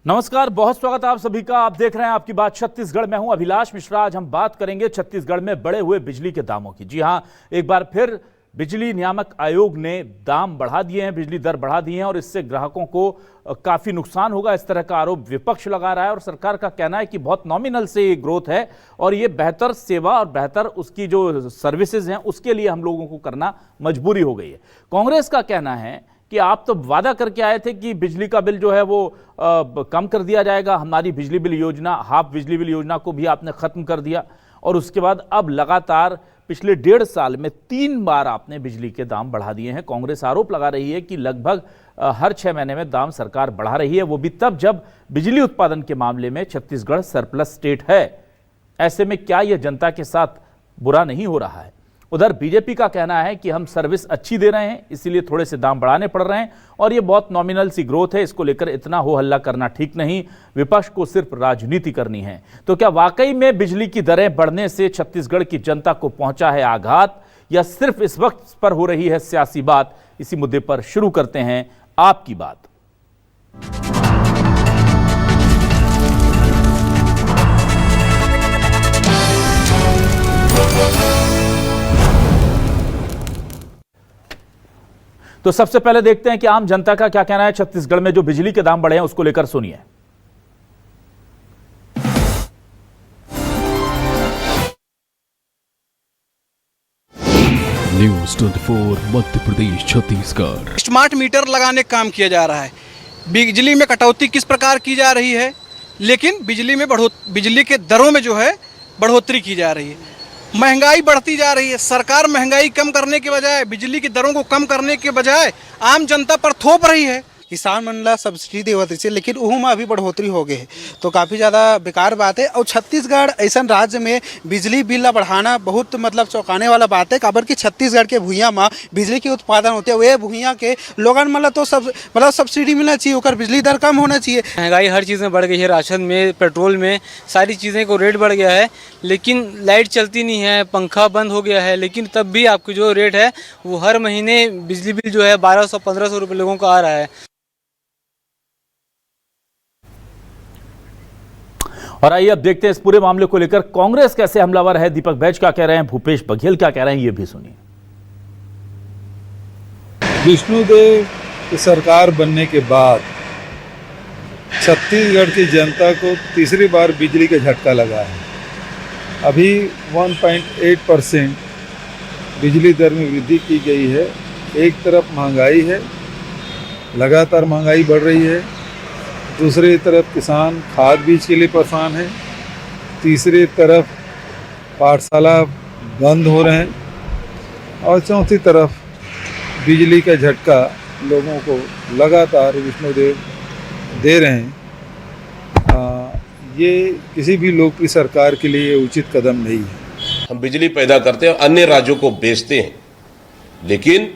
नमस्कार, बहुत स्वागत है आप सभी का। आप देख रहे हैं आपकी बात छत्तीसगढ़। मैं हूं अभिलाष मिश्रा। आज हम बात करेंगे छत्तीसगढ़ में बढ़े हुए बिजली के दामों की। जी हां, एक बार फिर बिजली नियामक आयोग ने दाम बढ़ा दिए हैं, बिजली दर बढ़ा दी हैं और इससे ग्राहकों को काफी नुकसान होगा, इस तरह का आरोप विपक्ष लगा रहा है। और सरकार का कहना है कि बहुत नॉमिनल से ये ग्रोथ है और ये बेहतर सेवा और बेहतर उसकी जो सर्विसेज हैं उसके लिए हम लोगों को करना मजबूरी हो गई है। कांग्रेस का कहना है कि आप तो वादा करके आए थे कि बिजली का बिल जो है वो कम कर दिया जाएगा, हमारी बिजली बिल योजना, हाफ बिजली बिल योजना को भी आपने खत्म कर दिया और उसके बाद अब लगातार पिछले 1.5 साल में 3 बार आपने बिजली के दाम बढ़ा दिए हैं। कांग्रेस आरोप लगा रही है कि लगभग हर 6 महीने में दाम सरकार बढ़ा रही है, वो भी तब जब बिजली उत्पादन के मामले में छत्तीसगढ़ सरप्लस स्टेट है। ऐसे में क्या यह जनता के साथ बुरा नहीं हो रहा है? उधर बीजेपी का कहना है कि हम सर्विस अच्छी दे रहे हैं, इसीलिए थोड़े से दाम बढ़ाने पड़ रहे हैं और ये बहुत नॉमिनल सी ग्रोथ है, इसको लेकर इतना हो हल्ला करना ठीक नहीं, विपक्ष को सिर्फ राजनीति करनी है। तो क्या वाकई में बिजली की दरें बढ़ने से छत्तीसगढ़ की जनता को पहुंचा है आघात या सिर्फ इस वक्त पर हो रही है सियासी बात? इसी मुद्दे पर शुरू करते हैं आपकी बात। तो सबसे पहले देखते हैं कि आम जनता का क्या कहना है छत्तीसगढ़ में जो बिजली के दाम बढ़े हैं उसको लेकर। सुनिए। News 24 Madhya Pradesh Chhattisgarh. Smart meter लगाने का काम किया जा रहा है, बिजली में कटौती किस प्रकार की जा रही है, लेकिन बिजली के दरों में जो है बढ़ोतरी की जा रही है। महंगाई बढ़ती जा रही है। सरकार महंगाई कम करने के बजाय, बिजली की दरों को कम करने के बजाय आम जनता पर थोप रही है। किसान मन ला सब्सिडी देवत थी, लेकिन उहू में अभी बढ़ोतरी हो गए है, तो काफ़ी ज़्यादा बेकार बात है। और छत्तीसगढ़ ऐसा राज्य में बिजली बिल ला बढ़ाना बहुत चौंकाने वाला बात है। काबर कि छत्तीसगढ़ के भूइयाँ में बिजली के उत्पादन होते हैं, वे भूइयाँ के लोगन मतलब तो सब सब्सिडी मिलना चाहिए, और बिजली दर कम होना चाहिए। महंगाई हर चीज़ में बढ़ गई है, राशन में, पेट्रोल में, सारी चीज़ें को रेट बढ़ गया है, लेकिन लाइट चलती नहीं है, पंखा बंद हो गया है, लेकिन तब भी आपकी जो रेट है वो हर महीने बिजली बिल जो है 1200-1500 रुपये लोगों का आ रहा है। और आइए अब देखते हैं इस पूरे मामले को लेकर कांग्रेस कैसे हमलावर है। दीपक बैज क्या कह रहे हैं, भूपेश बघेल क्या कह रहे हैं, ये भी सुनिए। विष्णुदेव की सरकार बनने के बाद छत्तीसगढ़ की जनता को तीसरी बार बिजली का झटका लगा है। अभी 1.8% बिजली दर में वृद्धि की गई है। एक तरफ महंगाई है, लगातार महंगाई बढ़ रही है, दूसरी तरफ किसान खाद बीज के लिए परेशान है, तीसरी तरफ पाठशाला बंद हो रहे हैं और चौथी तरफ बिजली का झटका लोगों को लगातार विष्णुदेव दे रहे हैं। ये किसी भी लोकप्रिय सरकार के लिए उचित कदम नहीं है। हम बिजली पैदा करते हैं, अन्य राज्यों को बेचते हैं, लेकिन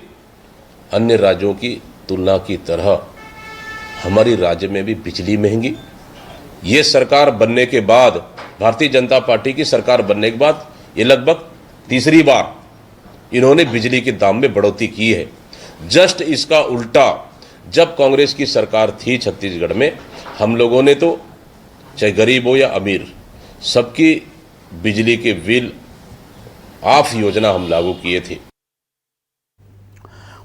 अन्य राज्यों की तुलना की तरह हमारी राज्य में भी बिजली महंगी। ये सरकार बनने के बाद, भारतीय जनता पार्टी की सरकार बनने के बाद ये लगभग तीसरी बार इन्होंने बिजली के दाम में बढ़ोतरी की है। जस्ट इसका उल्टा जब कांग्रेस की सरकार थी छत्तीसगढ़ में, हम लोगों ने तो चाहे गरीब हो या अमीर, सबकी बिजली के बिल ऑफ योजना हम लागू किए थे।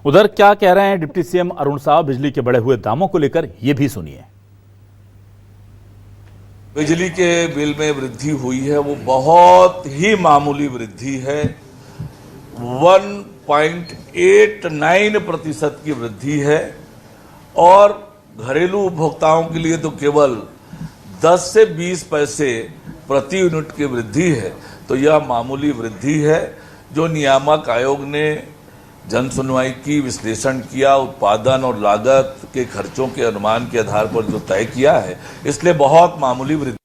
उधर क्या कह रहे हैं डिप्टी सीएम अरुण साव बिजली के बढ़े हुए दामों को लेकर, यह भी सुनिए। बिजली के बिल में वृद्धि हुई है, वो बहुत ही मामूली वृद्धि है। 1.89% की वृद्धि है और घरेलू उपभोक्ताओं के लिए तो केवल 10 से 20 पैसे प्रति यूनिट की वृद्धि है। तो यह मामूली वृद्धि है। जो नियामक आयोग ने जन सुनवाई की, विश्लेषण किया, उत्पादन और लागत के खर्चों के अनुमान के आधार पर जो तय किया है, इसलिए बहुत मामूली वृद्धि।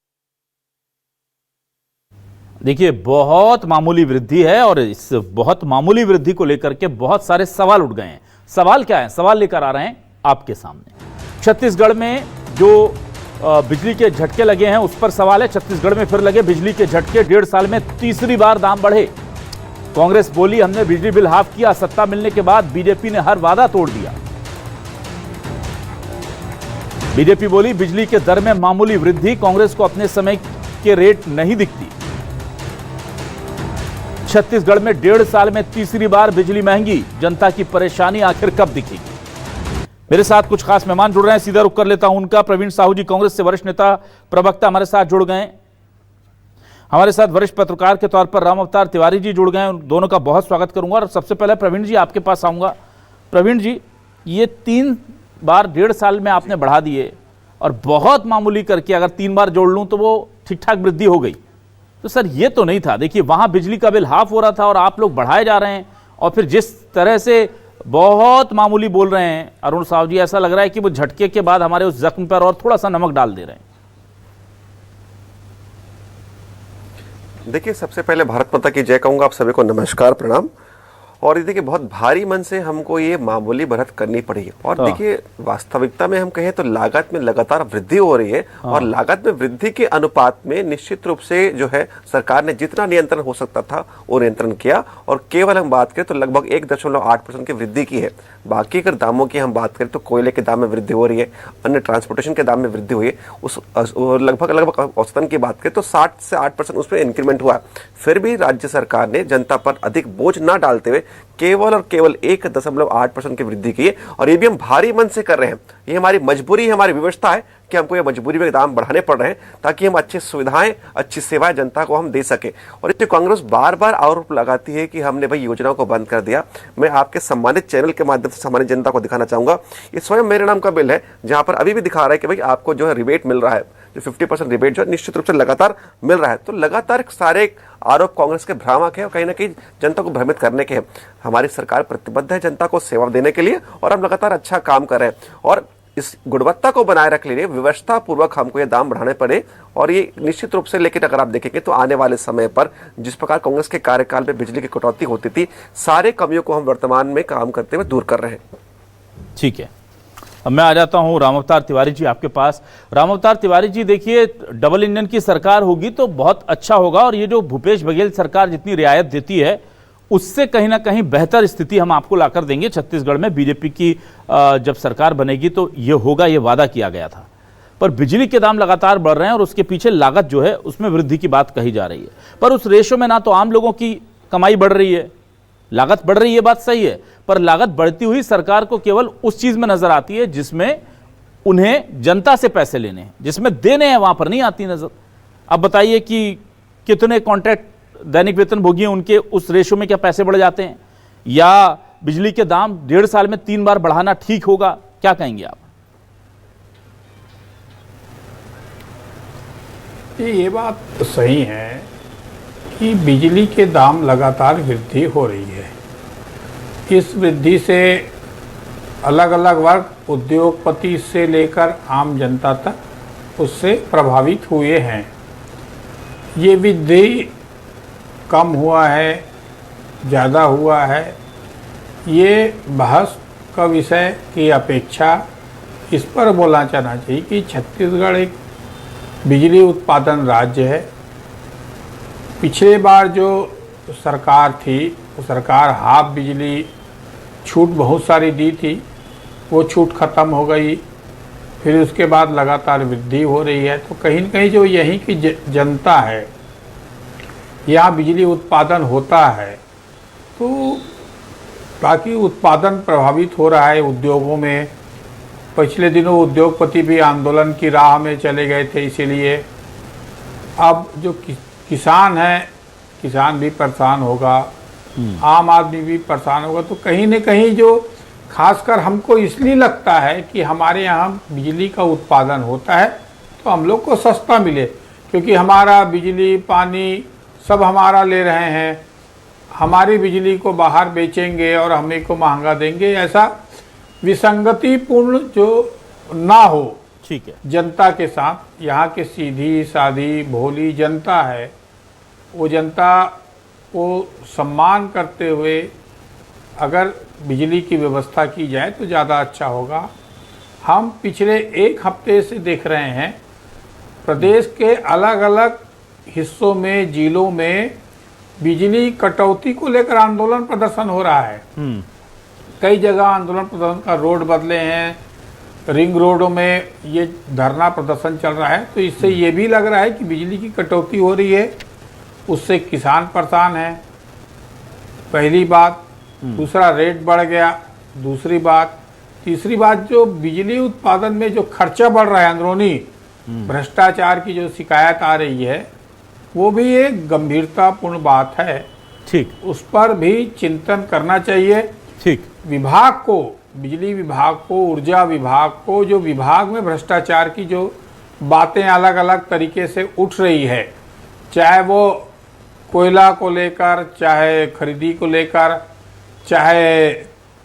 देखिए, बहुत मामूली वृद्धि है और इस बहुत मामूली वृद्धि को लेकर के बहुत सारे सवाल उठ गए हैं। सवाल क्या है? सवाल लेकर आ रहे हैं आपके सामने। छत्तीसगढ़ में जो बिजली के झटके लगे हैं उस पर सवाल है। छत्तीसगढ़ में फिर लगे बिजली के झटके, 1.5 साल में तीसरी बार दाम बढ़े। कांग्रेस बोली हमने बिजली बिल हाफ किया, सत्ता मिलने के बाद बीजेपी ने हर वादा तोड़ दिया। बीजेपी बोली बिजली के दर में मामूली वृद्धि, कांग्रेस को अपने समय के रेट नहीं दिखती। छत्तीसगढ़ में 1.5 साल में तीसरी बार बिजली महंगी, जनता की परेशानी आखिर कब दिखेगी। मेरे साथ कुछ खास मेहमान जुड़ रहे हैं, सीधा रुख कर लेता हूं उनका। प्रवीण साहू जी कांग्रेस से वरिष्ठ नेता प्रवक्ता हमारे साथ जुड़ गए। हमारे साथ वरिष्ठ पत्रकार के तौर पर राम अवतार तिवारी जी जुड़ गए। दोनों का बहुत स्वागत करूंगा और सबसे पहले प्रवीण जी आपके पास आऊंगा। प्रवीण जी, ये 3 बार 1.5 साल में आपने बढ़ा दिए और बहुत मामूली करके अगर 3 बार जोड़ लूं तो वो ठीक ठाक वृद्धि हो गई, तो सर ये तो नहीं था। देखिए वहां बिजली का बिल हाफ हो रहा था और आप लोग बढ़ाए जा रहे हैं, और फिर जिस तरह से बहुत मामूली बोल रहे हैं अरुण साहू जी, ऐसा लग रहा है कि वो झटके के बाद हमारे उस जख्म पर और थोड़ा सा नमक डाल दे रहे हैं। देखिए, सबसे पहले भारत माता की जय कहूंगा, आप सभी को नमस्कार, प्रणाम। और ये देखिए, बहुत भारी मन से हमको ये मामूली बढ़त करनी पड़ी है। और देखिए, वास्तविकता में हम कहें तो लागत में लगातार वृद्धि हो रही है, और लागत में वृद्धि के अनुपात में निश्चित रूप से जो है सरकार ने जितना नियंत्रण हो सकता था वो नियंत्रण किया। और केवल हम बात करें तो लगभग 1.8% की वृद्धि की है। बाकी अगर दामों की हम बात करें तो कोयले के दाम में वृद्धि हो रही है, अन्य ट्रांसपोर्टेशन के दाम में वृद्धि हुई है। उस लगभग औसतन की बात करें तो 60 से 8% उसमें इंक्रीमेंट हुआ। फिर भी राज्य सरकार ने जनता पर अधिक बोझ न डालते हुए केवल और केवल 1.8% की वृद्धि की है। और ये भी हम भारी मन से कर रहे हैं। ये हमारी मजबूरी है, हमारी व्यवस्था है कि हमको ये मजबूरी में दाम बढ़ाने पड़ रहे हैं ताकि हम अच्छी सुविधाएं, अच्छी सेवाएं जनता को हम दे सके। और इसलिए कांग्रेस बार बार आरोप लगाती है कि हमने भाई योजनाओं को बंद कर दिया। मैं आपके सम्मानित चैनल के माध्यम से सामान्य जनता को दिखाना चाहूंगा, ये स्वयं मेरे नाम का बिल है, जहां पर अभी भी दिखा रहा है कि भाई आपको जो है रिबेट मिल रहा है, जो 50% रिबेट जो निश्चित रूप से लगातार मिल रहा है। तो लगातार सारे आरोप कांग्रेस के भ्रामक है और कहीं ना कहीं जनता को भ्रमित करने के हैं। हमारी सरकार प्रतिबद्ध है जनता को सेवा देने के लिए, और हम लगातार अच्छा काम कर रहे हैं। और इस गुणवत्ता को बनाए रखने के लिए व्यवस्था पूर्वक हमको ये दाम बढ़ाने पड़े। और ये निश्चित रूप से, लेकिन अगर आप देखेंगे तो आने वाले समय पर जिस प्रकार कांग्रेस के कार्यकाल में बिजली की कटौती होती थी, सारे कमियों को हम वर्तमान में काम करते हुए दूर कर रहे हैं। ठीक है, अब मैं आ जाता हूं राम अवतार तिवारी जी आपके पास। राम अवतार तिवारी जी, देखिए डबल इंजन की सरकार होगी तो बहुत अच्छा होगा, और ये जो भूपेश बघेल सरकार जितनी रियायत देती है उससे कहीं ना कहीं बेहतर स्थिति हम आपको लाकर देंगे छत्तीसगढ़ में। बीजेपी की जब सरकार बनेगी तो ये होगा, ये वादा किया गया था। पर बिजली के दाम लगातार बढ़ रहे हैं और उसके पीछे लागत जो है उसमें वृद्धि की बात कही जा रही है, पर उस रेशो में ना तो आम लोगों की कमाई बढ़ रही है, लागत बढ़ रही है, बात सही है, पर लागत बढ़ती हुई सरकार को केवल उस चीज में नजर आती है जिसमें उन्हें जनता से पैसे लेने हैं, जिसमें देने हैं वहां पर नहीं आती नजर। अब बताइए कि कितने कॉन्ट्रैक्ट दैनिक वेतन भोगी हैं, उनके उस रेशो में क्या पैसे बढ़ जाते हैं, या बिजली के दाम 1.5 साल में 3 बार बढ़ाना ठीक होगा? क्या कहेंगे आप? ये बात तो सही है कि बिजली के दाम लगातार वृद्धि हो रही है। इस वृद्धि से अलग अलग वर्ग, उद्योगपति से लेकर आम जनता तक उससे प्रभावित हुए हैं। ये वृद्धि कम हुआ है, ज़्यादा हुआ है, ये बहस का विषय की अपेक्षा इस पर बोलना चाहना चाहिए कि छत्तीसगढ़ एक बिजली उत्पादन राज्य है। पिछले बार जो सरकार थी, वो सरकार हाफ बिजली छूट बहुत सारी दी थी, वो छूट ख़त्म हो गई। फिर उसके बाद लगातार वृद्धि हो रही है। तो कहीं न कहीं जो यहीं की जनता है, यहाँ बिजली उत्पादन होता है, तो बाकी उत्पादन प्रभावित हो रहा है उद्योगों में। पिछले दिनों उद्योगपति भी आंदोलन की राह में चले गए थे, इसीलिए अब जो किसान है, किसान भी परेशान होगा, आम आदमी भी परेशान होगा। तो कहीं न कहीं जो खासकर हमको इसलिए लगता है कि हमारे यहाँ बिजली का उत्पादन होता है तो हम लोग को सस्ता मिले, क्योंकि हमारा बिजली पानी सब हमारा ले रहे हैं, हमारी बिजली को बाहर बेचेंगे और हमें को महंगा देंगे, ऐसा विसंगतिपूर्ण जो ना हो ठीक है जनता के साथ। यहाँ के सीधी सादी भोली जनता है, वो जनता को सम्मान करते हुए अगर बिजली की व्यवस्था की जाए तो ज़्यादा अच्छा होगा। हम पिछले 1 हफ्ते से देख रहे हैं प्रदेश के अलग अलग हिस्सों में, जिलों में बिजली कटौती को लेकर आंदोलन प्रदर्शन हो रहा है। कई जगह आंदोलन प्रदर्शन का रोड बदले हैं, रिंग रोडों में ये धरना प्रदर्शन चल रहा है, तो इससे ये भी लग रहा है कि बिजली की कटौती हो रही है, उससे किसान परेशान है, पहली बात। दूसरा, रेट बढ़ गया, दूसरी बात। तीसरी बात, जो बिजली उत्पादन में जो खर्चा बढ़ रहा है, अंदरूनी भ्रष्टाचार की जो शिकायत आ रही है, वो भी एक गंभीरतापूर्ण बात है। ठीक, उस पर भी चिंतन करना चाहिए। ठीक, विभाग को, बिजली विभाग को, ऊर्जा विभाग को, जो विभाग में भ्रष्टाचार की जो बातें अलग अलग तरीके से उठ रही है, चाहे वो कोयला को लेकर, चाहे खरीदी को लेकर, चाहे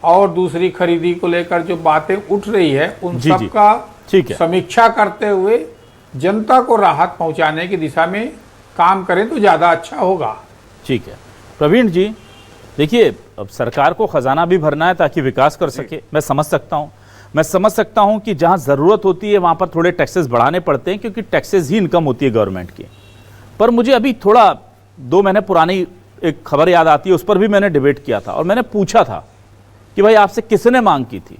और दूसरी खरीदी को लेकर जो बातें उठ रही है, उन जी, सब जी, का ठीक है। समीक्षा करते हुए जनता को राहत पहुंचाने की दिशा में काम करें तो ज़्यादा अच्छा होगा। ठीक है प्रवीण जी, देखिए अब सरकार को खजाना भी भरना है ताकि विकास कर सके। मैं समझ सकता हूं कि जहां जरूरत होती है वहां पर थोड़े टैक्सेस बढ़ाने पड़ते हैं, क्योंकि टैक्सेस ही इनकम होती है गवर्नमेंट की। पर मुझे अभी थोड़ा 2 महीने पुरानी एक खबर याद आती है, उस पर भी मैंने डिबेट किया था और मैंने पूछा था कि भाई आपसे किसने मांग की थी।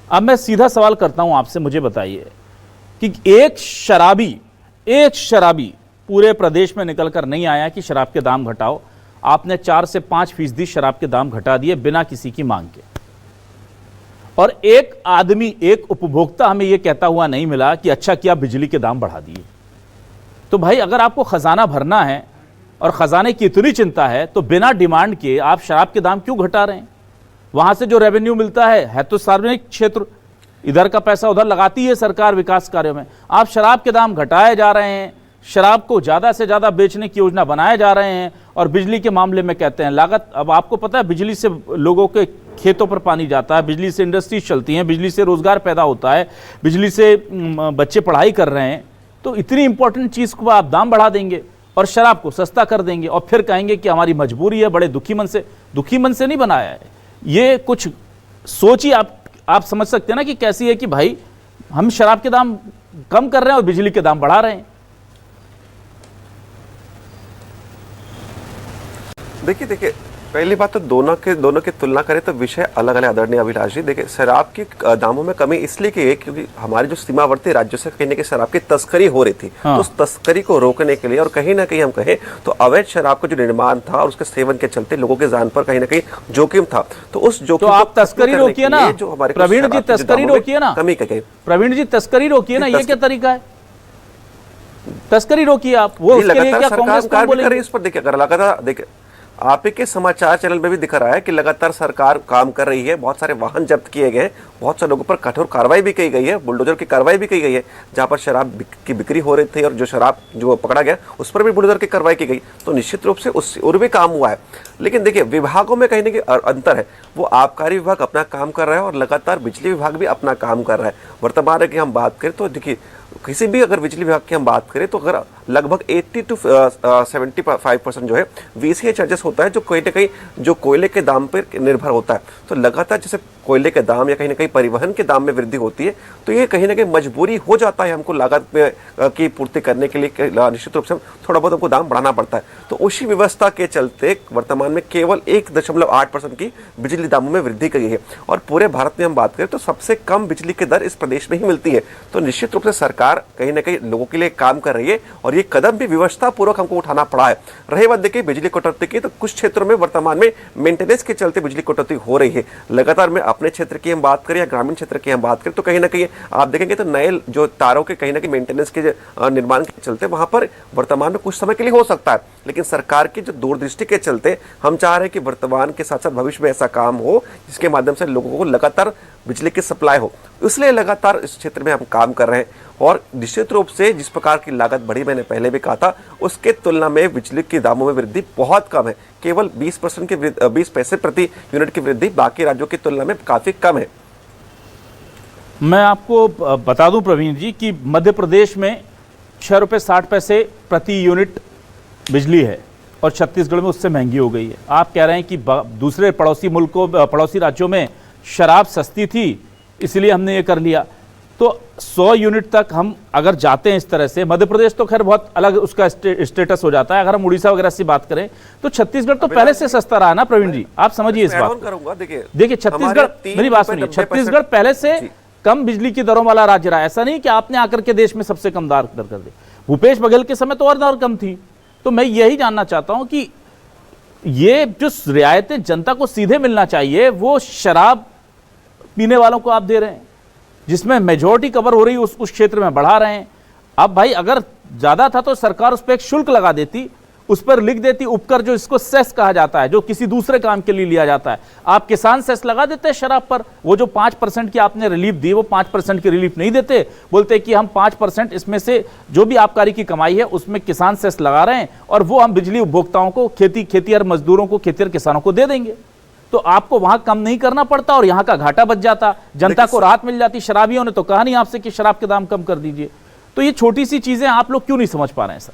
अब मैं सीधा सवाल करता हूं आपसे, मुझे बताइए कि एक शराबी पूरे प्रदेश में निकलकर नहीं आया कि शराब के दाम घटाओ। आपने 4 से 5% शराब के दाम घटा दिए बिना किसी की मांग के। और एक आदमी, एक उपभोक्ता हमें यह कहता हुआ नहीं मिला कि अच्छा किया बिजली के दाम बढ़ा दिए। तो भाई अगर आपको खजाना भरना है और खजाने की इतनी चिंता है तो बिना डिमांड के आप शराब के दाम क्यों घटा रहे हैं? वहां से जो रेवेन्यू मिलता है तो सार्वजनिक क्षेत्र, इधर का पैसा उधर लगाती है सरकार विकास कार्यों में। आप शराब के दाम घटाए जा रहे हैं, शराब को ज्यादा से ज्यादा बेचने की योजना बनाए जा रहे हैं, और बिजली के मामले में कहते हैं लागत। अब आपको पता है बिजली से लोगों के खेतों पर पानी जाता है, बिजली से इंडस्ट्रीज चलती हैं, बिजली से रोजगार पैदा होता है, बिजली से बच्चे पढ़ाई कर रहे हैं। तो इतनी इंपॉर्टेंट चीज को आप दाम बढ़ा देंगे और शराब को सस्ता कर देंगे और फिर कहेंगे कि हमारी मजबूरी है। बड़े दुखी मन से नहीं बनाया है ये। कुछ सोचिए आप समझ सकते हैं ना कि कैसी है कि भाई हम शराब के दाम कम कर रहे हैं और बिजली के दाम बढ़ा रहे हैं। देखिए पहली बात तो दोनों की तुलना करें तो विषय अलग अलग आदरणीय अभिलाष जी। देखिए शराब की दामों में कमी इसलिए की है क्योंकि हमारे जो सीमावर्ती राज्यों से कहीं ना कहीं शराब की तस्करी हो रही थी। तो उस तस्करी को रोकने के लिए और कहीं ना कहीं हम कहें तो अवैध शराब का जो निर्माण था और उसके सेवन के चलते लोगों के जान पर कहीं ना कहीं जोखिम था। तो उस जोखिम तो आप तस्करी रोकिए ना प्रवीण जी, तस्करी रोकिए ना कमी कहीं प्रवीण जी, तस्करी रोकिए ना। ये क्या तरीका है? तस्करी रोकिए आप। वो उसके लिए क्या कांग्रेस को बोलेंगे? इस पर देखिए अगर लगातार देखिए आप ही के समाचार चैनल में भी दिख रहा है कि लगातार सरकार काम कर रही है, बहुत सारे वाहन जब्त किए गए, बहुत सारे लोगों पर कठोर कार्रवाई भी की गई है, बुलडोजर की कार्रवाई भी की गई है। जहां पर शराब की बिक्री हो रही थी और जो शराब जो पकड़ा गया उस पर भी बुलडोजर की कार्रवाई की गई। तो निश्चित रूप से उस और भी काम हुआ है। लेकिन देखिए विभागों में कहीं ना कहीं अंतर है। वो आबकारी विभाग अपना काम कर रहा है और लगातार बिजली विभाग भी अपना काम कर रहा है। वर्तमान की हम बात करें तो देखिए किसी भी अगर बिजली विभाग की हम बात करें तो अगर लगभग 80 to 75% जो है VCA चार्जेस होता है, जो कहीं ना कहीं जो कोयले के दाम पर निर्भर होता है। तो लगातार जैसे कोयले के दाम या कहीं ना कहीं परिवहन के दाम में वृद्धि होती है तो ये कहीं ना कहीं मजबूरी हो जाता है हमको लागत में की पूर्ति करने के लिए निश्चित रूप से थोड़ा बहुत हमको दाम बढ़ाना पड़ता है। तो उसी व्यवस्था के चलते वर्तमान में केवल 1.8% की बिजली दामों में वृद्धि की गई है। और पूरे भारत में हम बात करें तो सबसे कम बिजली की दर इस प्रदेश में ही मिलती है। तो निश्चित रूप से सरकार कहीं ना कहीं लोगों के लिए काम कर रही है और ये कदम भी व्यवस्था पूर्वक हमको उठाना पड़ा है। रही बात देखिए बिजली कटौती की, तो कुछ क्षेत्रों में वर्तमान में मेंटेनेंस के चलते बिजली कटौती हो रही है। लगातार में अपने क्षेत्र की हम बात करें या ग्रामीण क्षेत्र की हम बात करें तो कहीं ना कहीं आप देखेंगे तो नए जो तारों के कहीं ना कहीं मेंटेनेंस के निर्माण के चलते वहां पर वर्तमान में कुछ समय के लिए हो सकता है। लेकिन सरकार की जो दूरदृष्टि के चलते हम चाह रहे हैं कि वर्तमान के साथ साथ भविष्य में ऐसा काम हो जिसके माध्यम से लोगों को लगातार बिजली की सप्लाई हो। इसलिए लगातार इस क्षेत्र में हम काम कर रहे हैं और निश्चित रूप से जिस प्रकार की लागत बढ़ी, मैंने पहले भी कहा था, उसके तुलना में बिजली के दामों में वृद्धि बहुत कम है। केवल 20% की 20 पैसे प्रति यूनिट की वृद्धि बाकी राज्यों की तुलना में काफी कम है। मैं आपको बता दूं प्रवीण जी कि मध्य प्रदेश में 6 रुपये 60 पैसे प्रति यूनिट बिजली है और छत्तीसगढ़ में उससे महंगी हो गई है। आप कह रहे हैं कि दूसरे पड़ोसी राज्यों में शराब सस्ती थी इसलिए हमने ये कर लिया। तो 100 यूनिट तक हम अगर जाते हैं इस तरह से, मध्य प्रदेश तो खैर बहुत अलग उसका स्टेटस हो जाता है। अगर हम उड़ीसा वगैरह से बात करें तो छत्तीसगढ़ तो पहले से सस्ता रहा ना प्रवीण जी, आप समझिए इस बात। देखिए छत्तीसगढ़, मेरी बात सुनिए, छत्तीसगढ़ पहले से कम बिजली की दरों वाला राज्य रहा। ऐसा नहीं कि आपने आकर के देश में सबसे कम दर कर दी। भूपेश बघेल के समय तो और दर कम थी। तो मैं यही जानना चाहता हूं कि ये जो रियायतें जनता को सीधे मिलना चाहिए, वो शराब पीने वालों को आप दे रहे हैं, जिसमें मेजॉरिटी कवर हो रही है उस क्षेत्र में बढ़ा रहे हैं। अब भाई अगर ज्यादा था तो सरकार उस पर एक शुल्क लगा देती, उस पर लिख देती उपकर, जो इसको सेस कहा जाता है, जो किसी दूसरे काम के लिए लिया जाता है। आप किसान सेस लगा देते हैं शराब पर। वो जो 5% की आपने रिलीफ दी, वो 5% की रिलीफ नहीं देते, बोलते कि हम 5% इसमें से जो भी आबकारी की कमाई है उसमें किसान सेस लगा रहे हैं और वो हम बिजली उपभोक्ताओं को, खेतीहर मजदूरों को, खेतीहर किसानों को दे देंगे। तो आपको वहां कम नहीं करना पड़ता और यहां का घाटा बच जाता, जनता को राहत मिल जाती। शराबियों ने तो कहा नहीं आपसे कि शराब के दाम कम कर दीजिए। तो ये छोटी सी चीजें आप लोग क्यों नहीं समझ पा रहे हैं सर?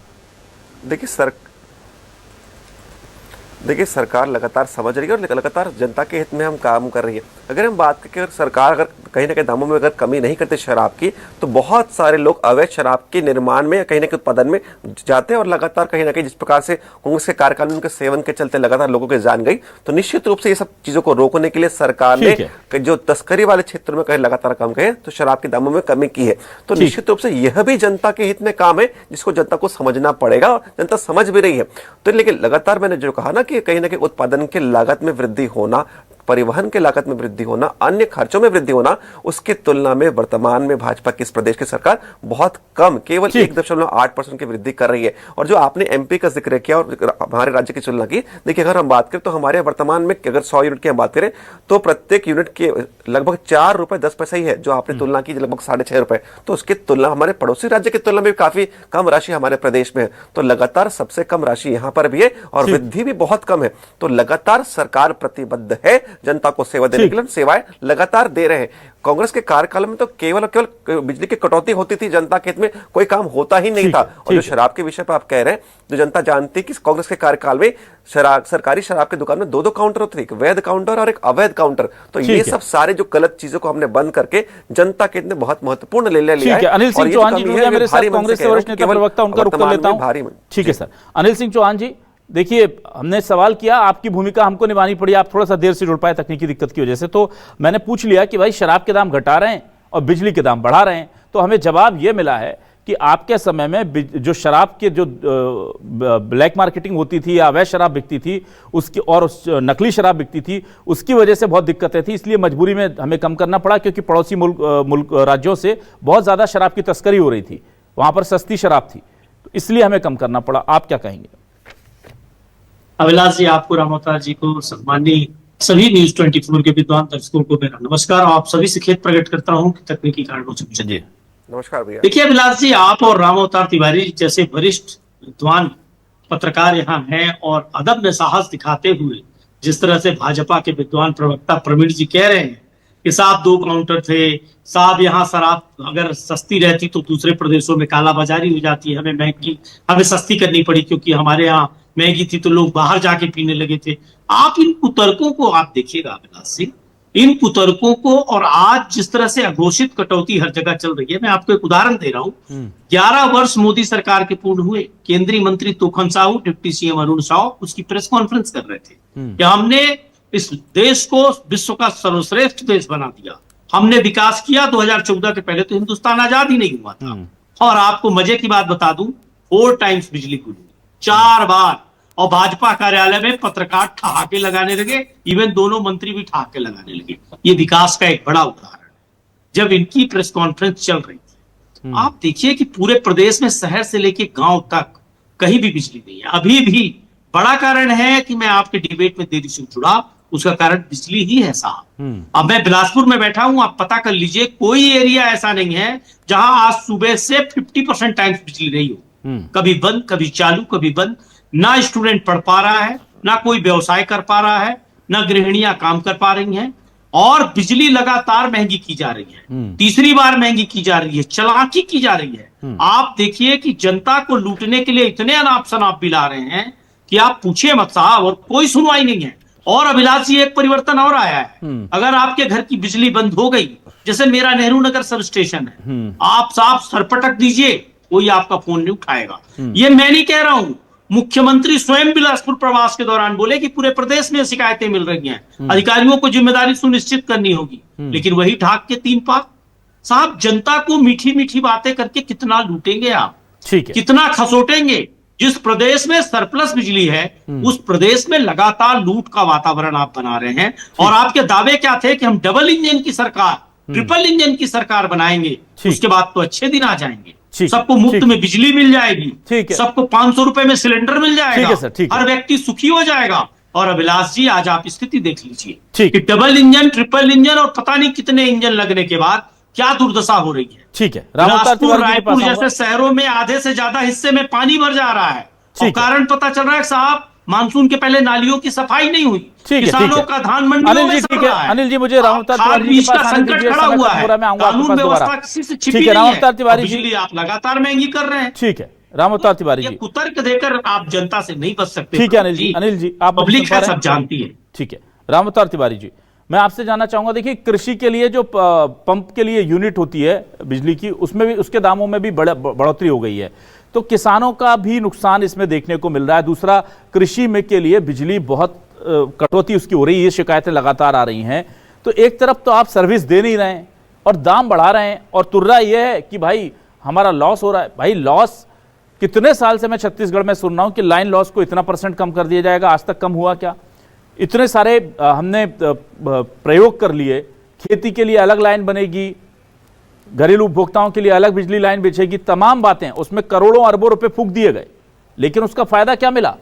देखिए सरकार लगातार समझ रही है और लगातार जनता के हित में हम काम कर रही है। अगर हम बात करें, सरकार अगर कहीं ना कहीं दामों में अगर कमी नहीं करते शराब की, तो बहुत सारे लोग अवैध शराब के निर्माण में, कहीं ना कहीं उत्पादन में जाते हैं। और लगातार कहीं ना कहीं जिस प्रकार से कांग्रेस के कार्यकाल में उनके सेवन के चलते लगातार लोगों की जान गई, तो निश्चित रूप से ये सब चीजों को रोकने के लिए सरकार ने जो तस्करी वाले क्षेत्रों में कहीं लगातार काम किए, तो शराब के दामों में कमी की है। तो निश्चित रूप से यह भी जनता के हित में काम है, जिसको जनता को समझना पड़ेगा और जनता समझ भी रही है। तो लेकिन लगातार मैंने जो कहा ना कि कहीं ना कहीं उत्पादन की लागत में वृद्धि होना, परिवहन के लागत में वृद्धि होना, अन्य खर्चों में वृद्धि होना, उसकी तुलना में वर्तमान में भाजपा की इस प्रदेश की सरकार बहुत कम, केवल 1.8% की वृद्धि कर रही है। और जो आपने एमपी का जिक्र किया और हमारे राज्य की तुलना की, देखिए अगर हम बात करें तो हमारे वर्तमान में अगर 100 यूनिट की हम बात करें तो प्रत्येक यूनिट के लगभग 4 रुपए 10 पैसे ही है। जो आपने तुलना की लगभग 6.5 रुपए, तो उसकी तुलना हमारे पड़ोसी राज्य की तुलना में काफी कम राशि हमारे प्रदेश में है। तो लगातार सबसे कम राशि यहाँ पर भी है और वृद्धि भी बहुत कम है। तो लगातार सरकार प्रतिबद्ध है जनता को सेवा देने के लिए, सेवाएं लगातार दे रहे हैं। कांग्रेस के कार्यकाल में तो केवल बिजली की कटौती होती थी, जनता के हित में कोई काम होता ही नहीं था। और जो शराब के विषय पर आप कह रहे हैं, जो जनता जानती है कि कांग्रेस के कार्यकाल में सरकारी शराब की दुकान में 2 काउंटर होते थे, एक वैध काउंटर और एक अवैध काउंटर। तो ये सब सारे जो गलत चीजों को हमने बंद करके जनता के हित में बहुत महत्वपूर्ण निर्णय लिया है। अनिल सिंह चौहान जी मेरे साथ, कांग्रेस के वरिष्ठ नेता प्रवक्ता, उनका रुख कर लेता हूं। ठीक है सर, अनिल सिंह चौहान जी, देखिए हमने सवाल किया, आपकी भूमिका हमको निभानी पड़ी, आप थोड़ा सा देर से जुड़ पाए तकनीकी दिक्कत की वजह से। तो मैंने पूछ लिया कि भाई शराब के दाम घटा रहे हैं और बिजली के दाम बढ़ा रहे हैं, तो हमें जवाब यह मिला है कि आपके समय में जो शराब के जो ब्लैक मार्केटिंग होती थी या अवैध शराब बिकती थी उसकी, और नकली शराब बिकती थी, उसकी वजह से बहुत दिक्कतें थी, इसलिए मजबूरी में हमें कम करना पड़ा, क्योंकि पड़ोसी मुल्क राज्यों से बहुत ज्यादा शराब की तस्करी हो रही थी, वहां पर सस्ती शराब थी, तो इसलिए हमें कम करना पड़ा। आप क्या कहेंगे? अभिलाष जी, आपको, राम अवतार जी को, सम्मानीय सभी न्यूज 24 के विद्वान दर्शकों को मेरा नमस्कार। आप सभी से खेद प्रकट करता हूं कि तकनीकी कारणों से मुझे नमस्कार भैया। देखिए अभिलाष जी, आप और राम अवतार तिवारी जैसे वरिष्ठ विद्वान पत्रकार यहाँ हैं और अदब में साहस दिखाते हुए जिस तरह से भाजपा के विद्वान प्रवक्ता प्रवीण जी कह रहे हैं कि साहब 2 काउंटर थे, साहब यहाँ शराब अगर सस्ती रहती तो दूसरे प्रदेशों में कालाबाजारी हो जाती, हमें सस्ती करनी पड़ी क्योंकि हमारे यहाँ महंगी थी तो लोग बाहर जाके पीने लगे थे। आप इन कुतर्कों को आप देखिएगा अभिलाष सिंह, इन कुतर्कों को, और आज जिस तरह से अघोषित कटौती हर जगह चल रही है। मैं आपको एक उदाहरण दे रहा हूं। 11 वर्ष मोदी सरकार के पूर्ण हुए, केंद्रीय मंत्री तोखन साहू, डिप्टी सीएम अरुण साहू उसकी प्रेस कॉन्फ्रेंस कर रहे थे कि हमने इस देश को विश्व का सर्वश्रेष्ठ देश बना दिया, हमने विकास किया। 2014 के पहले तो हिंदुस्तान आजाद ही नहीं हुआ था। और आपको मजे की बात बता दूं, 4 टाइम्स बिजली गुल, 4 बार। और भाजपा कार्यालय में पत्रकार ठहाके लगाने लगे, इवन दोनों मंत्री भी ठहाके लगाने लगे। ये विकास का एक बड़ा उदाहरण। जब इनकी प्रेस कॉन्फ्रेंस चल रही थी, आप देखिए कि पूरे प्रदेश में शहर से लेके गांव तक कहीं भी बिजली नहीं है अभी भी। बड़ा कारण है कि मैं आपके डिबेट में देरी से जुड़ा, उसका कारण बिजली ही है साहब। अब मैं बिलासपुर में बैठा हूं, आप पता कर लीजिए, कोई एरिया ऐसा नहीं है जहां आज सुबह से 50% टाइम्स बिजली नहीं हो। कभी बंद, कभी चालू, कभी बंद। ना स्टूडेंट पढ़ पा रहा है, ना कोई व्यवसाय कर पा रहा है, ना गृहिणियां काम कर पा रही हैं, और बिजली लगातार महंगी की जा रही है। तीसरी बार महंगी की जा रही है, चालाकी की जा रही है। आप देखिए कि जनता को लूटने के लिए इतने अनाप शनाप बिल आ रहे हैं कि आप पूछिए मत साहब, और कोई सुनवाई नहीं है। और अभिलाष जी, एक परिवर्तन और आया है। अगर आपके घर की बिजली बंद हो गई, जैसे मेरा नेहरू नगर सब स्टेशन है, आप साहब सरपटक दीजिए, कोई आपका फोन नहीं उठाएगा। ये मैं नहीं कह रहा हूं, मुख्यमंत्री स्वयं बिलासपुर प्रवास के दौरान बोले कि पूरे प्रदेश में शिकायतें मिल रही हैं, अधिकारियों को जिम्मेदारी सुनिश्चित करनी होगी। लेकिन वही ढाक के 3 पार, साहब जनता को मीठी मीठी बातें करके कितना लूटेंगे आप, ठीक है, कितना खसोटेंगे। जिस प्रदेश में सरप्लस बिजली है उस प्रदेश में लगातार लूट का वातावरण आप बना रहे हैं। और आपके दावे क्या थे कि हम डबल इंजन की सरकार, ट्रिपल इंजन की सरकार बनाएंगे, उसके बाद तो अच्छे दिन आ जाएंगे, सबको मुफ्त में बिजली मिल जाएगी, सबको 500 रुपए में सिलेंडर मिल जाएगा, हर व्यक्ति सुखी हो जाएगा। और अभिलाष जी आज आप स्थिति देख लीजिए कि डबल इंजन, ट्रिपल इंजन और पता नहीं कितने इंजन लगने के बाद क्या दुर्दशा हो रही है। ठीक है, बिलासपुर, रायपुर जैसे शहरों में आधे से ज्यादा हिस्से में पानी भर जा रहा है और कारण पता चल रहा है साहब, मानसून के पहले नालियों की सफाई नहीं हुई, किसानों का धान मंडियों में सड़ रहा है। अनिल जी, मुझे रामअवतार तिवारी जी के पास संकट खड़ा हुआ है, कानून व्यवस्था किसी से छिपी नहीं है, बिजली आप लगातार महंगी कर रहे हैं। ठीक है रामअवतार तिवारी जी, कुतर्क देकर आप जनता से नहीं बच सकते। ठीक है अनिल जी आप पब्लिक है, सब जानती है। ठीक है रामअवतार तिवारी जी, मैं आपसे जानना चाहूंगा, देखिए कृषि के लिए जो पंप के लिए यूनिट होती है बिजली की, उसमें भी, उसके दामों में भी बढ़ोतरी हो गई है, तो किसानों का भी नुकसान इसमें देखने को मिल रहा है। दूसरा, कृषि में के लिए बिजली बहुत कटौती उसकी हो रही है, शिकायतें लगातार आ रही हैं। तो एक तरफ तो आप सर्विस दे नहीं रहे हैं और दाम बढ़ा रहे हैं, और तुर्रा यह है कि भाई हमारा लॉस हो रहा है। भाई लॉस कितने साल से मैं छत्तीसगढ़ में सुन रहा हूं कि लाइन लॉस को इतना % कम कर दिया जाएगा, आज तक कम हुआ क्या? इतने सारे हमने प्रयोग कर लिए, खेती के लिए अलग लाइन बनेगी, घरेलू उपभोक्ताओं के लिए अलग बिजली लाइन बिछेगी, तमाम बातें, उसमें करोड़ों अरबों रुपए फूंक दिए गए, लेकिन उसका फायदा क्या मिला?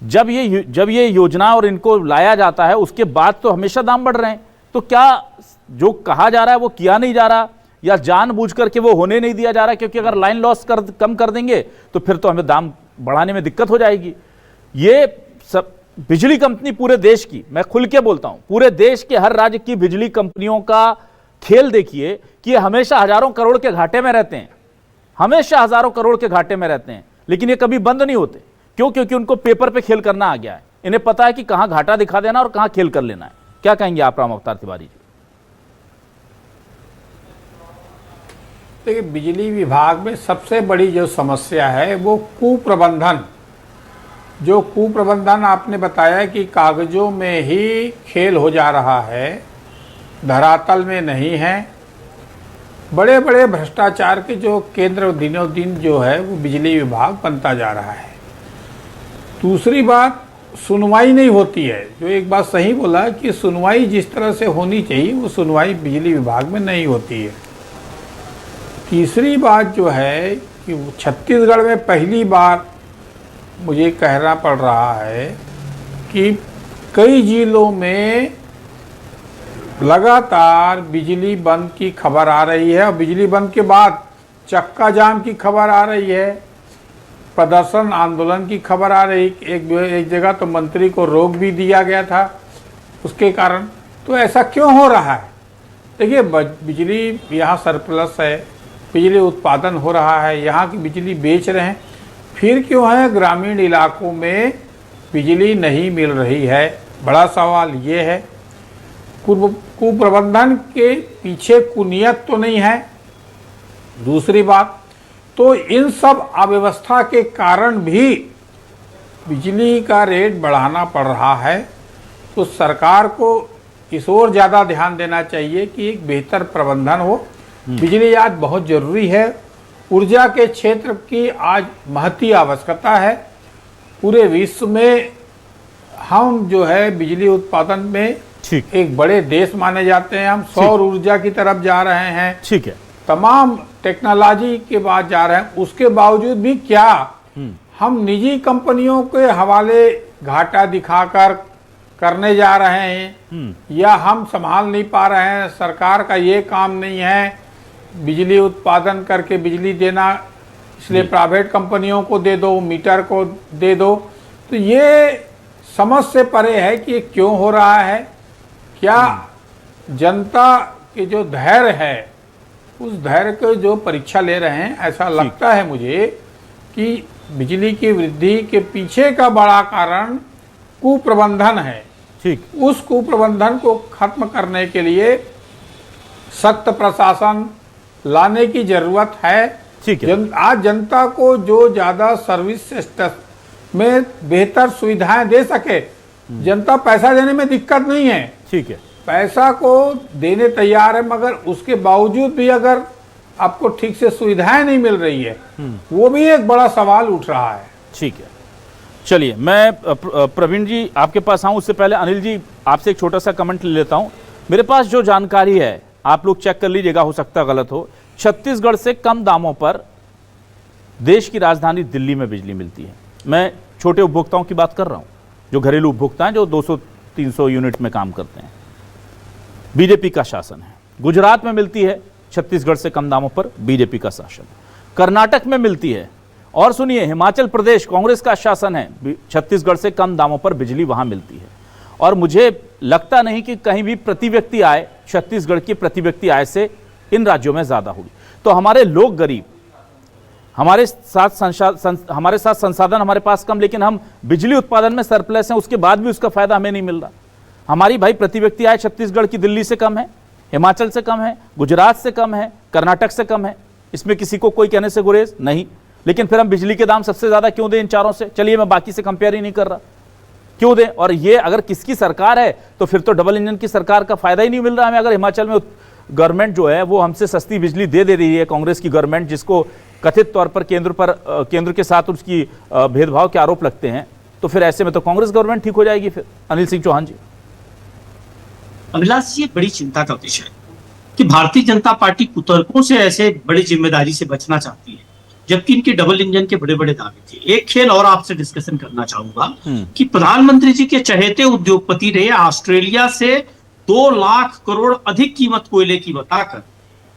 जब ये योजना और इनको लाया जाता है उसके बाद तो हमेशा दाम बढ़ रहे हैं। तो क्या जो कहा जा रहा है वो किया नहीं जा रहा, या जानबूझ करके वो होने नहीं दिया जा रहा? क्योंकि अगर लाइन लॉस कम कर देंगे तो फिर तो हमें दाम बढ़ाने में दिक्कत हो जाएगी। ये सब बिजली कंपनी पूरे देश की, मैं खुल के बोलता हूं, पूरे देश के हर राज्य की बिजली कंपनियों का खेल देखिए कि ये हमेशा हजारों करोड़ के घाटे में रहते हैं, हमेशा हजारों करोड़ के घाटे में रहते हैं, लेकिन ये कभी बंद नहीं होते। क्यों? क्योंकि उनको पेपर पे खेल करना आ गया है, इन्हें पता है कि कहां घाटा दिखा देना और कहां खेल कर लेना है। क्या कहेंगे आप रामअवतार तिवारी जी? देखिए, बिजली विभाग में सबसे बड़ी जो समस्या है वो कुप्रबंधन, जो कुप्रबंधन आपने बताया कि कागजों में ही खेल हो जा रहा है, धरातल में नहीं है। बड़े बड़े भ्रष्टाचार के जो केंद्र दिनों दिन जो है वो बिजली विभाग बनता जा रहा है। दूसरी बात, सुनवाई नहीं होती है। जो एक बात सही बोला कि सुनवाई जिस तरह से होनी चाहिए वो सुनवाई बिजली विभाग में नहीं होती है। तीसरी बात जो है कि छत्तीसगढ़ में पहली बार मुझे कहना पड़ रहा है कि कई जिलों में लगातार बिजली बंद की खबर आ रही है, और बिजली बंद के बाद चक्का जाम की खबर आ रही है, प्रदर्शन आंदोलन की खबर आ रही। एक जगह तो मंत्री को रोक भी दिया गया था उसके कारण। तो ऐसा क्यों हो रहा है? देखिए, बिजली यहाँ सरप्लस है, बिजली उत्पादन हो रहा है, यहाँ की बिजली बेच रहे हैं, फिर क्यों है ग्रामीण इलाकों में बिजली नहीं मिल रही है? बड़ा सवाल ये है। कुप्रबंधन के पीछे कुनियत तो नहीं है। दूसरी बात, तो इन सब अव्यवस्था के कारण भी बिजली का रेट बढ़ाना पड़ रहा है। तो सरकार को इस ओर ज़्यादा ध्यान देना चाहिए कि एक बेहतर प्रबंधन हो। बिजली आज बहुत ज़रूरी है, ऊर्जा के क्षेत्र की आज महती आवश्यकता है। पूरे विश्व में हम जो है बिजली उत्पादन में एक बड़े देश माने जाते हैं। हम सौर ऊर्जा की तरफ जा रहे हैं, ठीक है, तमाम टेक्नोलॉजी के बाद जा रहे हैं। उसके बावजूद भी क्या हम निजी कंपनियों के हवाले घाटा दिखाकर करने जा रहे हैं, या हम संभाल नहीं पा रहे हैं? सरकार का ये काम नहीं है बिजली उत्पादन करके बिजली देना, इसलिए प्राइवेट कंपनियों को दे दो, मीटर को दे दो। तो ये समझ से परे है कि ये क्यों हो रहा है। क्या जनता के जो धैर्य है उस धैर्य को जो परीक्षा ले रहे हैं? ऐसा लगता है मुझे कि बिजली की वृद्धि के पीछे का बड़ा कारण कुप्रबंधन है। ठीक, उस कुप्रबंधन को खत्म करने के लिए सख्त प्रशासन लाने की जरूरत है। ठीक है। आज जनता को जो ज्यादा सर्विस में बेहतर सुविधाएं दे सके, जनता पैसा देने में दिक्कत नहीं है। ठीक है, पैसा को देने तैयार है, मगर उसके बावजूद भी अगर आपको ठीक से सुविधाएं नहीं मिल रही है, वो भी एक बड़ा सवाल उठ रहा है। ठीक है, चलिए मैं प्रवीण जी आपके पास आऊं, उससे पहले अनिल जी आपसे एक छोटा सा कमेंट ले लेता हूं। मेरे पास जो जानकारी है, आप लोग चेक कर लीजिएगा, हो सकता है गलत हो, छत्तीसगढ़ से कम दामों पर देश की राजधानी दिल्ली में बिजली मिलती है। मैं छोटे उपभोक्ताओं की बात कर रहा हूं, जो घरेलू उपभोक्ता हैं, जो 200-300 यूनिट में काम करते हैं। बीजेपी का शासन है। गुजरात में मिलती है छत्तीसगढ़ से कम दामों पर, बीजेपी का शासन। कर्नाटक में मिलती है, और सुनिए हिमाचल प्रदेश कांग्रेस का शासन है, छत्तीसगढ़ से कम दामों पर बिजली वहां मिलती है। और मुझे लगता नहीं कि कहीं भी प्रति व्यक्ति आय छत्तीसगढ़ की प्रति व्यक्ति आय से इन राज्यों में ज्यादा होगी। तो हमारे लोग गरीब, हमारे साथ संसाधन हमारे पास कम, लेकिन हम बिजली उत्पादन में सरप्लस हैं, उसके बाद भी उसका फायदा हमें नहीं मिल रहा। हमारी भाई प्रति व्यक्ति आय छत्तीसगढ़ की दिल्ली से कम है, हिमाचल से कम है, गुजरात से कम है, कर्नाटक से कम है। इसमें किसी को कोई कहने से गुरेज नहीं, लेकिन फिर हम बिजली के दाम सबसे ज्यादा क्यों दें इन चारों से? चलिए मैं बाकी से कंपेयर ही नहीं कर रहा, क्यों दें? और ये अगर किसकी सरकार है तो फिर तो डबल इंजन की सरकार का फायदा ही नहीं मिल रहा हमें। अगर हिमाचल में गवर्नमेंट जो है वो हमसे सस्ती बिजली दे रही है, कांग्रेस की गवर्नमेंट, जिसको कथित तौर पर केंद्र के साथ उसकी भेदभाव के आरोप लगते हैं, तो फिर ऐसे में तो कांग्रेस गवर्नमेंट ठीक हो जाएगी फिर। अनिल सिंह चौहान जी। अभिलाष जी, एक बड़ी चिंता का विषय है कि भारतीय जनता पार्टी कुतर्कों से ऐसे बड़ी जिम्मेदारी से बचना चाहती है, जबकि इनके डबल इंजन के बड़े बड़े दावे थे। एक खेल और आपसे डिस्कशन करना चाहूंगा कि प्रधानमंत्री जी के चहेते उद्योगपति ने ऑस्ट्रेलिया से 2 लाख करोड़ अधिक कीमत कोयले की बताकर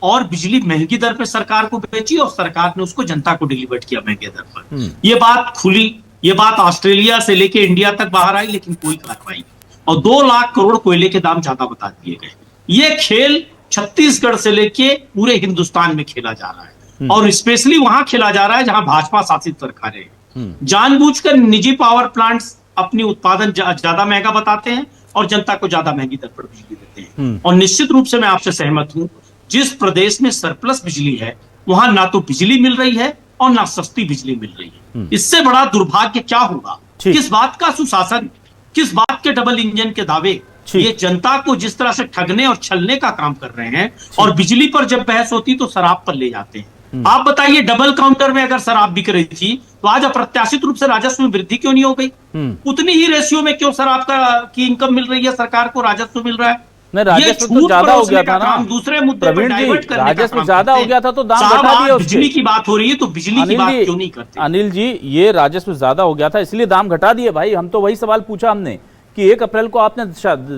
और बिजली महंगी दर पे सरकार को बेची, और सरकार ने उसको जनता को डिलीवर किया महंगे दर पर। ये बात खुली, ये बात ऑस्ट्रेलिया से लेके इंडिया तक बाहर आई, लेकिन कोई कार्रवाई नहीं, और 2 लाख करोड़ कोयले के दाम ज्यादा बता दिए गए। ये खेल छत्तीसगढ़ से लेके पूरे हिंदुस्तान में खेला जा रहा है, और स्पेशली वहां खेला जा रहा है जहां भाजपा शासित सरकारें हैं। जानबूझकर निजी पावर प्लांट्स अपनी उत्पादन ज्यादा महंगा बताते हैं और जनता को ज्यादा महंगी दर पर बिजली देते हैं। और निश्चित रूप से मैं आपसे सहमत हूं, जिस प्रदेश में सरप्लस बिजली है वहां ना तो बिजली मिल रही है और ना सस्ती बिजली मिल रही है। इससे बड़ा दुर्भाग्य क्या होगा? किस बात का सुशासन, किस बात के डबल इंजन के दावे? ये जनता को जिस तरह से ठगने और छलने का काम कर रहे हैं, और बिजली पर जब बहस होती तो शराब पर ले जाते हैं। आप बताइए, डबल काउंटर में अगर शराब बिक रही थी तो आज अप्रत्याशित रूप से राजस्व में वृद्धि क्यों नहीं हो गई? उतनी ही रेशियो में क्यों शराब की इनकम मिल रही है, सरकार को राजस्व मिल रहा है? नहीं, राजस्व तो ज्यादा हो गया था ना, दूसरे मुद्दे पर डाइवर्ट करने का राजस्व ज्यादा हो गया था तो दाम घटा दिया। बिजली की बात हो रही है तो बिजली की बात क्यों नहीं करते? अनिल जी, ये राजस्व ज्यादा हो गया था इसलिए दाम घटा दिए भाई। हम तो वही सवाल पूछा हमने कि 1 अप्रैल को आपने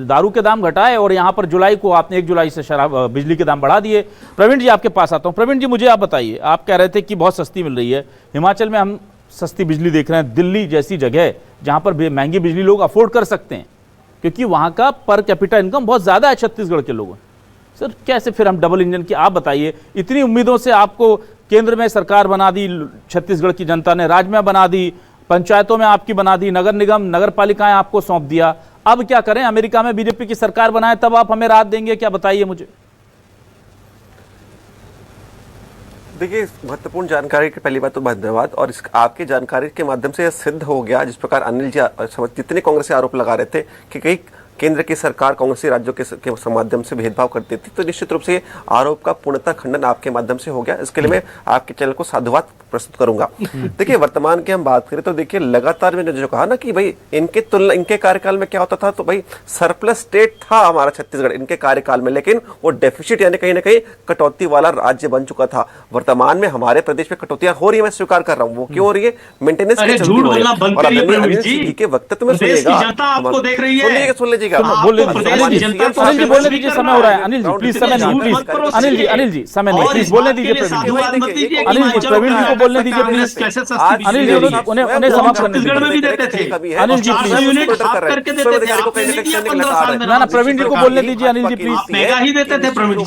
दारू के दाम घटाए और यहाँ पर जुलाई को आपने 1 जुलाई से शराब बिजली के दाम बढ़ा दिए। प्रवीण जी आपके पास आता हूँ। प्रवीण जी, मुझे आप बताइए, आप कह रहे थे कि बहुत सस्ती मिल रही है, हिमाचल में हम सस्ती बिजली देख रहे हैं, दिल्ली जैसी जगह जहाँ पर महंगी बिजली लोग अफोर्ड कर सकते हैं क्योंकि वहाँ का पर कैपिटा इनकम बहुत ज़्यादा है छत्तीसगढ़ के लोगों। सर कैसे फिर हम डबल इंजन की, आप बताइए, इतनी उम्मीदों से आपको केंद्र में सरकार बना दी छत्तीसगढ़ की जनता ने, राज्य में बना दी, पंचायतों में आपकी बना दी, नगर निगम नगर पालिकाएं आपको सौंप दिया, अब क्या करें? अमेरिका में बीजेपी की सरकार बनाए तब आप हमें राहत देंगे क्या? बताइए मुझे। देखिए, महत्वपूर्ण जानकारी की पहली बात तो धन्यवाद। और इस आपकी जानकारी के माध्यम से यह सिद्ध हो गया, जिस प्रकार अनिल जी जितने कांग्रेसी आरोप लगा रहे थे कि कई केंद्र की सरकार कांग्रेसी राज्यों के माध्यम से भेदभाव करती थी, तो निश्चित रूप से आरोप का पूर्णतः खंडन आपके माध्यम से हो गया। इसके लिए मैं आपके चैनल को साधुवाद प्रस्तुत करूंगा। देखिए, वर्तमान की हम बात करें तो देखिए, लगातार मैंने जो कहा ना कि भाई इनके कार्यकाल में क्या होता था, तो भाई सरप्लस स्टेट था हमारा छत्तीसगढ़ इनके कार्यकाल में, लेकिन वो डेफिसिट यानी कहीं ना कहीं कटौती वाला राज्य बन चुका था। वर्तमान में हमारे प्रदेश में कटौतियां हो रही है, मैं स्वीकार कर रहा हूँ। वो क्यों हो रही है? मेंटेनेंस के वक्त में सुनिएगा, सुन लीजिएगा। बोलने दीजिए, समय हो रहा है। अनिल जी प्लीज, समय नहीं, प्लीज अनिल जी समय नहीं, प्लीज बोलने दीजिए अनिल जी, प्रवीण जी को बोलने दीजिए प्लीज। अनिल जी उन्हें समाप्त करने दीजिए। अनिल जी प्लीज, ना प्रवीण जी को बोलने दीजिए। अनिल जी प्लीज, महंगा ही देते थे प्रवीण जी,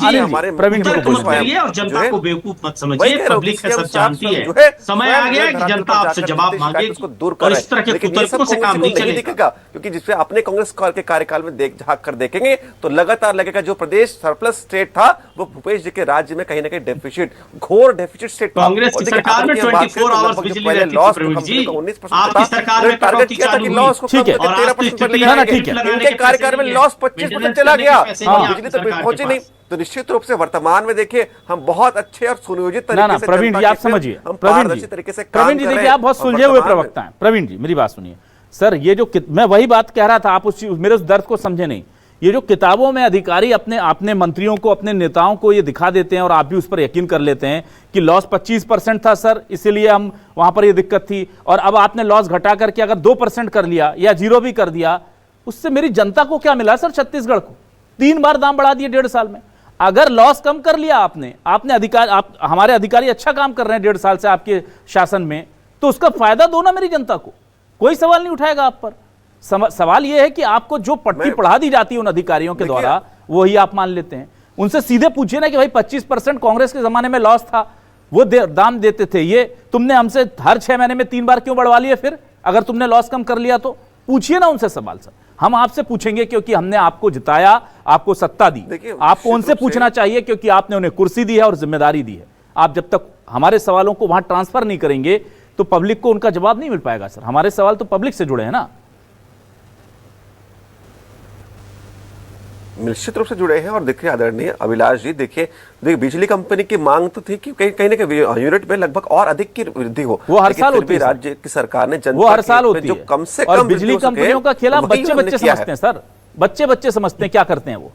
प्रवीण जी को बोलिए। और जनता को बेवकूफ मत समझिए, पब्लिक है सब जानती है। समय आ गया कि जनता आपसे जवाब मांगे और इस तरह के कुतर्कों से काम नहीं चलेगा, क्योंकि जिसपे अपने कांग्रेस के कार्यकाल में झांक कर देखेंगे तो लगातार लगेगा जो प्रदेश सरप्लस स्टेट था वो भूपेश जी के राज्य में कहीं ना कहीं डेफिसिट, घोर डेफिसिट स्टेट था। कांग्रेस की सरकार में 24 आवर्स बिजली रहती थी प्रवीण जी, आपकी सरकार में टारगेट किया था कि लॉस को 13% पर लेकर आएंगे, इनके कार्यकाल में लॉस 25% चला गया, बिजली तो पहुंची नहीं। तो निश्चित रूप से वर्तमान में देखिए हम बहुत अच्छे और सुनियोजित तरीके से प्रवीण जी आप समझिए, प्रवीण जी देखिए आप बहुत सुलझे हुए प्रवक्ता हैं। प्रवीण जी मेरी बात सुनिए सर, ये जो मैं वही बात कह रहा था, आप मेरे उस दर्द को समझे नहीं। ये जो किताबों में अधिकारी अपने मंत्रियों को, अपने नेताओं को ये दिखा देते हैं और आप भी उस पर यकीन कर लेते हैं कि लॉस 25% था सर, इसीलिए हम वहां पर ये दिक्कत थी, और अब आपने लॉस घटा करके अगर 2% कर लिया या 0 भी कर दिया, उससे मेरी जनता को क्या मिला सर? छत्तीसगढ़ को 3 बार दाम बढ़ा दिए 1.5 साल में। अगर लॉस कम कर लिया आपने हमारे अधिकारी अच्छा काम कर रहे हैं 1.5 साल से आपके शासन में, तो उसका फायदा दो ना मेरी जनता को, कोई सवाल नहीं उठाएगा आप पर। सवाल यह है कि आपको जो पट्टी पढ़ा दी जाती है उन अधिकारियों के द्वारा, वही आप मान लेते हैं। उनसे सीधे पूछिए ना कि भाई 25% कांग्रेस के जमाने में लॉस था, वो दाम देते थे, ये तुमने हमसे हर 6 महीने में 3 बार क्यों बढ़वा लिए? फिर अगर तुमने लॉस कम कर लिया तो पूछिए ना उनसे सवाल। सर हम आपसे पूछेंगे क्योंकि हमने आपको जिताया, आपको सत्ता दी, आपको उनसे पूछना चाहिए क्योंकि आपने उन्हें कुर्सी दी है और जिम्मेदारी दी है। आप जब तक हमारे सवालों को वहां ट्रांसफर नहीं करेंगे तो पब्लिक को उनका जवाब नहीं मिल पाएगा सर। हमारे सवाल तो पब्लिक से जुड़े हैं ना। निश्चित रूप से जुड़े हैं। और देखिए आदरणीय अभिलाष जी, देखिए बिजली कंपनी की मांग तो थी कि कहीं ना कहीं यूनिट में लगभग और अधिक की वृद्धि हो, वो हर साल होती है। राज्य की सरकार ने वो हर साल होती जो है। कम से और कम बिजली कंपनियों का खेल बच्चे समझते हैं सर, बच्चे समझते हैं। क्या करते हैं वो?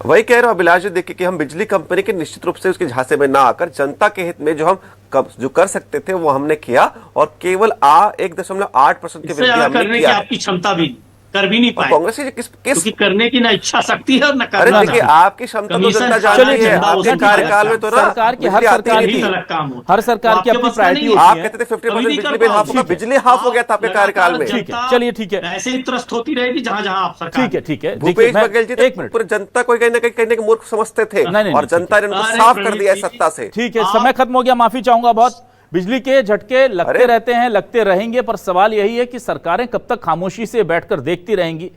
वही कह रहे हो अभिलाष जी, देखिए कि हम बिजली कंपनी के निश्चित रूप से उसके झांसे में ना आकर जनता के हित में जो कर सकते थे वो हमने किया, और केवल 1.8% की वृद्धि हमने करने की आपकी क्षमता भी कर भी नहीं पाए। कांग्रेस की किस करने की ना इच्छा शक्ति है और न करना। देखिए आपकी क्षमता तो जनता जानती है, आपके कार्यकाल में तो ना सरकार की हर सरकार की अपनी प्रायोरिटी होती है। आप कहते थे 50% बिजली बिल हाफ होगा, बिजली हाफ हो गया था आपके कार्यकाल में। ठीक है, चलिए ठीक है, ऐसे ही त्रस्त होती रहेगी जहां जहां आप सरकार। ठीक है भूपेश बघेल जी पूरी जनता को कहीं ना कहीं मूर्ख समझते थे और जनता ने उनको साफ कर दिया है सत्ता से। ठीक है, समय खत्म हो गया, माफी चाहूंगा बहुत। बिजली के झटके लगते रहते हैं, लगते रहेंगे, पर सवाल यही है कि सरकारें कब तक खामोशी से बैठकर देखती रहेंगी।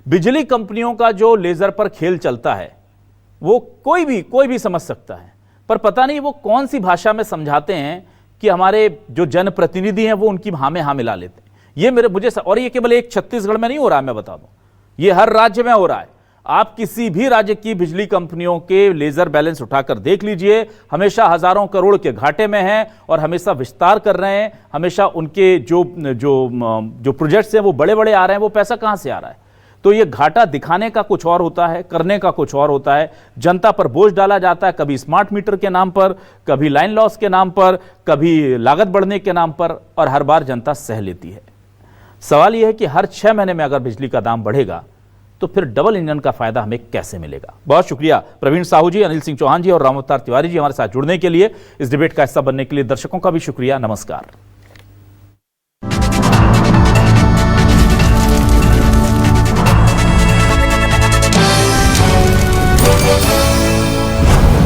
बिजली कंपनियों का जो लेजर पर खेल चलता है वो कोई भी समझ सकता है, पर पता नहीं वो कौन सी भाषा में समझाते हैं कि हमारे जो जनप्रतिनिधि हैं वो उनकी हाँ में हाँ मिला लेते हैं। और ये केवल एक छत्तीसगढ़ में नहीं हो रहा है, मैं बता दूं, ये हर राज्य में हो रहा है। आप किसी भी राज्य की बिजली कंपनियों के लेजर बैलेंस उठाकर देख लीजिए, हमेशा हजारों करोड़ के घाटे में हैं और हमेशा विस्तार कर रहे हैं। हमेशा उनके जो प्रोजेक्ट्स हैं वो बड़े बड़े आ रहे हैं। वो पैसा कहां से आ रहा है? तो ये घाटा दिखाने का कुछ और होता है, करने का कुछ और होता है। जनता पर बोझ डाला जाता है, कभी स्मार्ट मीटर के नाम पर, कभी लाइन लॉस के नाम पर, कभी लागत बढ़ने के नाम पर, और हर बार जनता सह लेती है। सवाल यह है कि हर 6 महीने में अगर बिजली का दाम बढ़ेगा तो फिर डबल इंजन का फायदा हमें कैसे मिलेगा? बहुत शुक्रिया प्रवीण साहू जी, अनिल सिंह चौहान जी और राम अवतार तिवारी जी हमारे साथ जुड़ने के लिए, इस डिबेट का हिस्सा बनने के लिए। दर्शकों का भी शुक्रिया। नमस्कार।